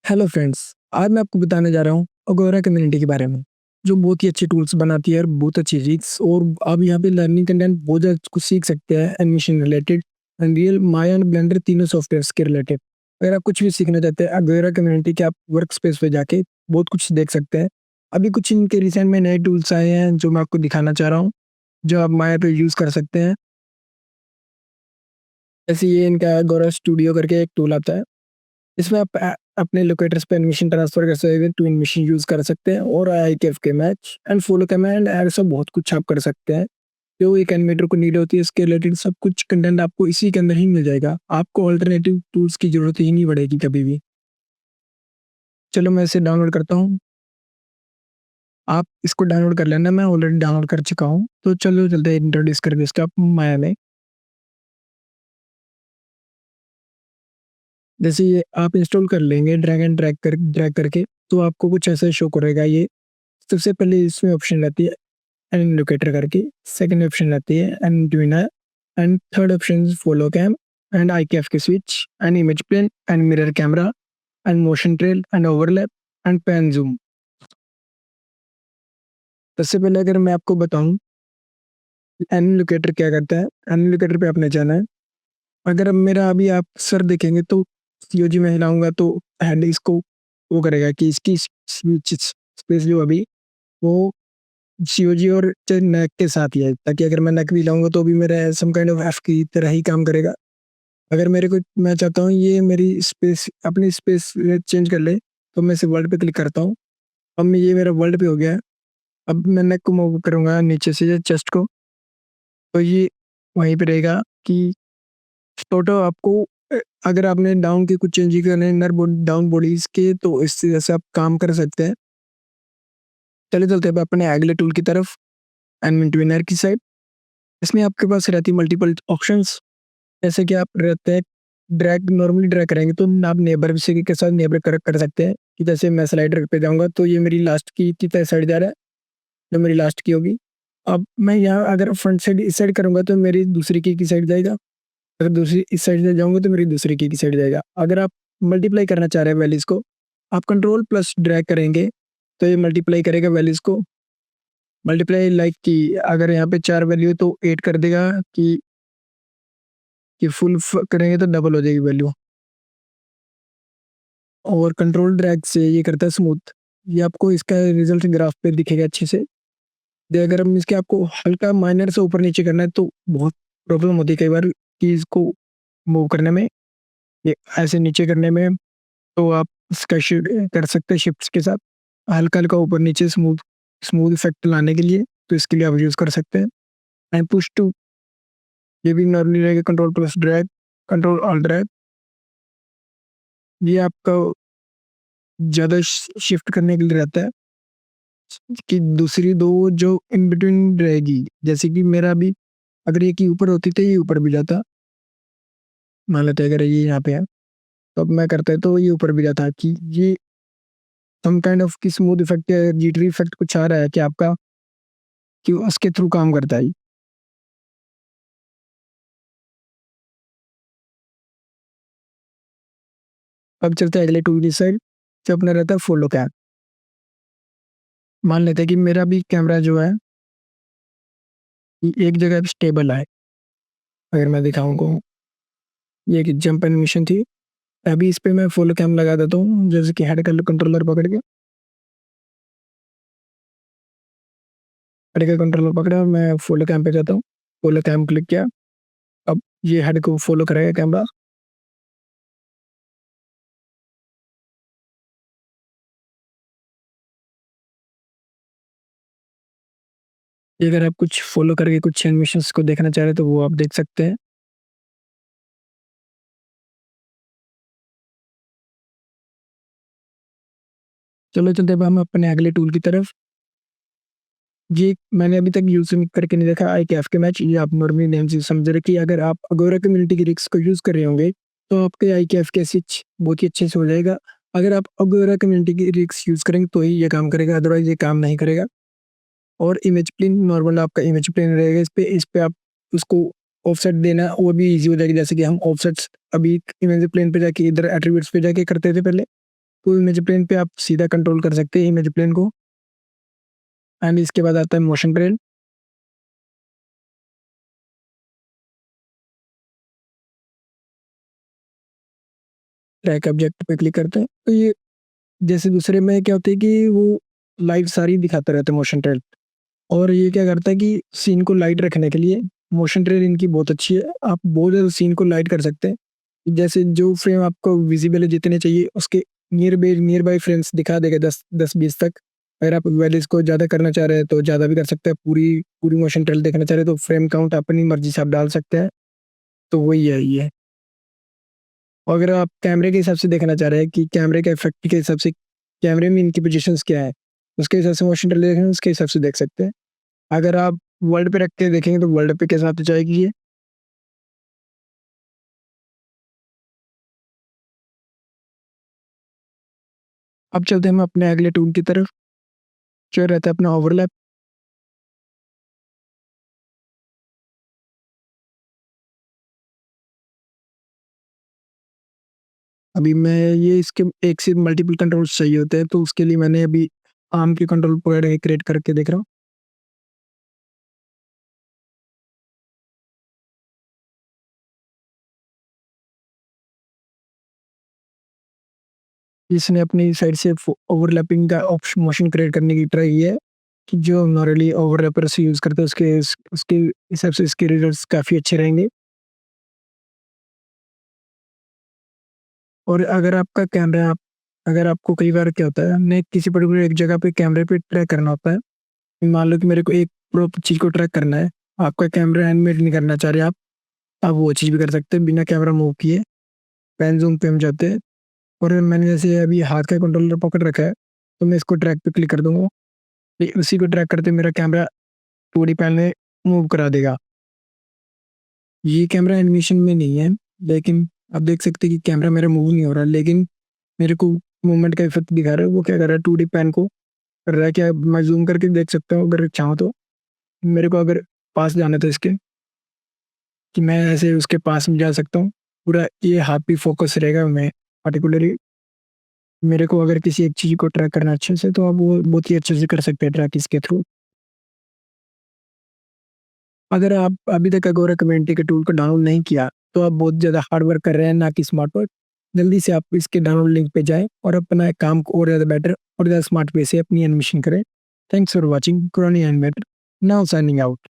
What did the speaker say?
Hello friends, आज मैं आपको बताने जा रहा हूँ अगोरा कम्युनिटी के बारे में, जो बहुत ही अच्छे टूल्स बनाती है और बहुत अच्छी रील्स और आप यहाँ पे लर्निंग कंटेंट बहुत ज़्यादा कुछ सीख सकते हैं animation related, unreal, Maya and blender तीनों सॉफ्टवेयर्स के रिलेटेड। अगर आप कुछ भी सीखना चाहते हैं अगोरा कम्युनिटी के आप वर्क स्पेस पे जाके बहुत कुछ देख सकते हैं। अभी कुछ इनके रिसेंट में नए टूल्स आए हैं जो मैं आपको दिखाना चाह रहा हूँ, जो आप माया पे यूज़ कर सकते हैं। जैसे ये इनका अगोरा स्टूडियो करके एक टूल आता है। इसमें आप अपने लोकेटर्स पे एनिमेशन ट्रांसफर कर सकते हैं, ट्विन मशीन यूज़ कर सकते हैं और आईकेएफ के मैच एंड फॉलो कमांड ऐसा बहुत कुछ आप कर सकते हैं। जो एक एनिमेटर को नीड होती है इसके रिलेटेड सब कुछ कंटेंट आपको इसी के अंदर ही मिल जाएगा। आपको अल्टरनेटिव टूल्स की ज़रूरत ही नहीं पड़ेगी कभी भी। चलो मैं इसे डाउनलोड करता हूँ। आप इसको डाउनलोड कर लेना, मैं ऑलरेडी डाउनलोड कर चुका हूँ। तो चलो चलते हैं इंट्रोड्यूस करके इसका माया में। जैसे ये आप इंस्टॉल कर लेंगे ड्रैग एंड ड्रैग करके, तो आपको कुछ ऐसा शो करेगा ये। सबसे पहले इसमें ऑप्शन रहती है एंड लोकेटर करके, सेकंड ऑप्शन रहती है and tweener and third option follow cam and IKF की switch and image plane and mirror camera and motion trail and overlap and pan zoom. सबसे पहले अगर मैं आपको बताऊं एन लोकेटर क्या करता है, एन लोकेटर पे आपने जाना है। अगर अब मेरा अभी आप सर देखेंगे तो सीओजी में हिलाऊंगा तो हेड इसको वो करेगा कि इसकी स्विच स्पेस जो अभी वो सीओजी और नेक के साथ ही है, ताकि अगर मैं नेक भी लाऊंगा तो भी मेरा सम काइंड ऑफ एफ की तरह ही काम करेगा। अगर मेरे को मैं चाहता हूँ ये मेरी स्पेस अपनी स्पेस चेंज कर ले, तो मैं इसे वर्ल्ड पे क्लिक करता हूँ। अब मैं ये मेरा वर्ल्ड पे हो गया है। अब मैं नेक को मूव करूँगा नीचे से चेस्ट को, तो ये वहीं पे रहेगा कि टोटल आपको अगर आपने डाउन के कुछ चेंज करने हैं इनर डाउन बॉडीज के, तो इस तरह से आप काम कर सकते हैं। चले चलते हैं अपने अगले टूल की तरफ, एनिमेट ट्विनर की साइड। इसमें आपके पास रहती है मल्टीपल ऑप्शंस। जैसे कि आप रहते हैं ड्रैग, नॉर्मली ड्रैग करेंगे तो आप नेबर से के साथ नेबर कर सकते हैं कि जैसे मैं स्लाइडर पे जाऊंगा तो ये मेरी लास्ट की तरह साइड जा रहा है, जो मेरी लास्ट की होगी। अब मैं यहाँ अगर फ्रंट साइड इस साइड करूंगा तो मेरी दूसरी की साइड जाएगा। अगर दूसरी इस साइड से जाऊंगा तो मेरी दूसरी की साइड जाएगा। अगर आप मल्टीप्लाई करना चाह रहे हैं वैल्यूज को, आप कंट्रोल प्लस ड्रैग करेंगे तो ये मल्टीप्लाई करेगा वैल्यूज को। मल्टीप्लाई लाइक कि अगर यहाँ पे 4 वैल्यू तो 8 कर देगा कि फुल करेंगे तो डबल हो जाएगी वैल्यू। और कंट्रोल ड्रैग से ये करता है स्मूथ। ये आपको इसका रिजल्ट ग्राफ पे दिखेगा अच्छे से। अगर हम इसके आपको हल्का माइनर से ऊपर नीचे करना है तो बहुत प्रॉब्लम होती है कई बार कि इसको मूव करने में, ये ऐसे नीचे करने में। तो आप इसका शिफ्ट कर सकते हैं शिफ्ट्स के साथ, हल्का हल्का ऊपर नीचे स्मूथ स्मूथ इफेक्ट लाने के लिए। तो इसके लिए आप यूज़ कर सकते हैं एंड पुश टू, ये भी नॉर्मली रहेगा control plus drag, control all drag. ये आपका ज़्यादा शिफ्ट करने के लिए रहता है कि दूसरी दो जो इन बिटवीन रहेगी। जैसे कि मेरा अभी अगर ये की ऊपर होती तो ये ऊपर भी जाता, मान लेते हैं अगर ये यहाँ पे है तो अब मैं करता है तो ये ऊपर भी जाता कि ये सम काइंड ऑफ की स्मूथ इफेक्ट या जीटरी इफेक्ट कुछ आ रहा है कि आपका कि उसके थ्रू काम करता है। अब चलते हैं अगले टूल की साइड, जो अपना रहता है फॉलो कैम। मान लेते हैं कि मेरा भी कैमरा जो है एक जगह स्टेबल है। अगर मैं दिखाऊँ को, ये एक जंप एनिमेशन थी। अभी इस पे मैं फुल कैम लगा देता हूँ, जैसे कि हेड कंट्रोलर पकड़ के, हेड का कंट्रोलर पकड़ा और मैं फुल कैम पे जाता हूँ। फुल कैम क्लिक किया, अब ये हेड को फॉलो करेगा कैमरा। ये अगर आप कुछ फॉलो करके कुछ एनिमेशंस को देखना चाह रहे हैं तो वो आप देख सकते हैं। चलो चलते हैं अब हम अपने अगले टूल की तरफ। ये मैंने अभी तक यूज़ करके नहीं देखा आई कैफ के मैच। ये आप नॉर्मली नेम से समझ रहे कि अगर आप अगोरा कम्युनिटी की रिक्स को यूज़ कर रहे होंगे तो आपके आई कैफ के स्विच बहुत ही अच्छे से हो जाएगा। अगर आप अगोरा कम्युनिटी की रिक्स यूज़ करेंगे तो ही ये काम करेगा, अदरवाइज ये काम नहीं करेगा। और इमेज प्लेन नॉर्मल आपका इमेज प्लेन रहेगा, इस पे आप उसको ऑफसेट देना वो भी ईजी हो जाएगी। जैसे कि हम ऑफसेट्स अभी इमेज प्लेन पे जाके इधर एट्रीब्यूट्स पे जाके करते थे पहले, तो इमेज प्लेन पे आप सीधा कंट्रोल कर सकते हैं इमेज प्लेन को। एंड इसके बाद आता है मोशन प्लेन। ट्रैक ऑब्जेक्ट पे क्लिक करते हैं तो ये जैसे दूसरे में क्या होता है कि वो लाइट सारी दिखाता रहता है मोशन ट्रेल। और ये क्या करता है कि सीन को लाइट रखने के लिए मोशन ट्रेल इनकी बहुत अच्छी है। आप बहुत ज़्यादा सीन को लाइट कर सकते हैं। जैसे जो फ्रेम आपको विजिबल है जितने चाहिए उसके नियर बाय फ्रेम्स दिखा देगा 10-20 तक। अगर आप वैल्यूज़ को ज़्यादा करना चाह रहे हैं तो ज़्यादा भी कर सकते हैं। पूरी पूरी मोशन ट्रेल देखना चाह रहे हैं तो फ्रेम काउंट अपनी मर्ज़ी से आप डाल सकते हैं। तो वही है ये। और अगर आप कैमरे के हिसाब से देखना चाह रहे हैं कि कैमरे के इफ़ेक्ट के हिसाब से कैमरे में इनकी पोज़ीशंस क्या है, उसके हिसाब से मोशन ट्रेल देखेंगे उसके हिसाब से देख सकते हैं। अगर आप वर्ल्ड पे रख के देखेंगे तो वर्ल्ड पे के हिसाब से जाएगी ये। अब चलते हैं हम अपने अगले टूल की तरफ, जो रहता है अपना ओवरलैप। अभी मैं ये इसके एक से मल्टीपल कंट्रोल्स चाहिए होते हैं तो उसके लिए मैंने अभी आर्म के कंट्रोल वगैरह क्रिएट करके देख रहा हूँ। इसने अपनी साइड से ओवरलैपिंग का ऑप्शन मोशन क्रिएट करने की ट्राई की है कि जो नॉर्मली ओवरलैपर्स यूज़ करते हैं उसके हिसाब से इसके रिजल्ट्स काफ़ी अच्छे रहेंगे। और अगर आपको कई बार क्या होता है हमने किसी पर्टिकुलर एक जगह पे कैमरे पे ट्रैक करना होता है। मान लो कि मेरे को एक चीज़ को ट्रैक करना है, आपका कैमरा एनिमेट नहीं करना चाह रहे आप वो चीज़ भी कर सकते हैं बिना कैमरा मूव किए। पैन ज़ूम पे हम जाते हैं और मैंने जैसे अभी हाथ का कंट्रोलर पकड़ रखा है, तो मैं इसको ट्रैक पे क्लिक कर दूँगा। उसी को ट्रैक करते मेरा कैमरा 2D पैन में मूव करा देगा। ये कैमरा एनिमेशन में नहीं है, लेकिन आप देख सकते हैं कि कैमरा मेरा मूव नहीं हो रहा है, लेकिन मेरे को मूवमेंट का इफ़ेक्ट दिखा रहा है। वो क्या कर रहा है 2D पैन को कर रहा है क्या मैं ज़ूम करके देख सकता हूँ अगर चाहूँ तो। मेरे को अगर पास जाना था इसके कि मैं ऐसे उसके पास में जा सकता हूँ। पूरा ये हाथ पे फ़ोकस रहेगा मैं पार्टिकुलरली मेरे को अगर किसी एक चीज़ को ट्रैक करना है अच्छे से तो आप वो बहुत ही अच्छे से कर सकते हैं ट्रैक इसके थ्रू। अगर आप अभी तक अगोरा कम्युनिटी के टूल को डाउनलोड नहीं किया, तो आप बहुत ज़्यादा हार्ड वर्क कर रहे हैं ना कि स्मार्ट वर्क। जल्दी से आप इसके डाउनलोड लिंक पे जाएँ और अपना काम को और ज़्यादा बेटर और ज़्यादा स्मार्ट वे से अपनी एनिमेशन करें। Thanks for watching crony animator now signing out.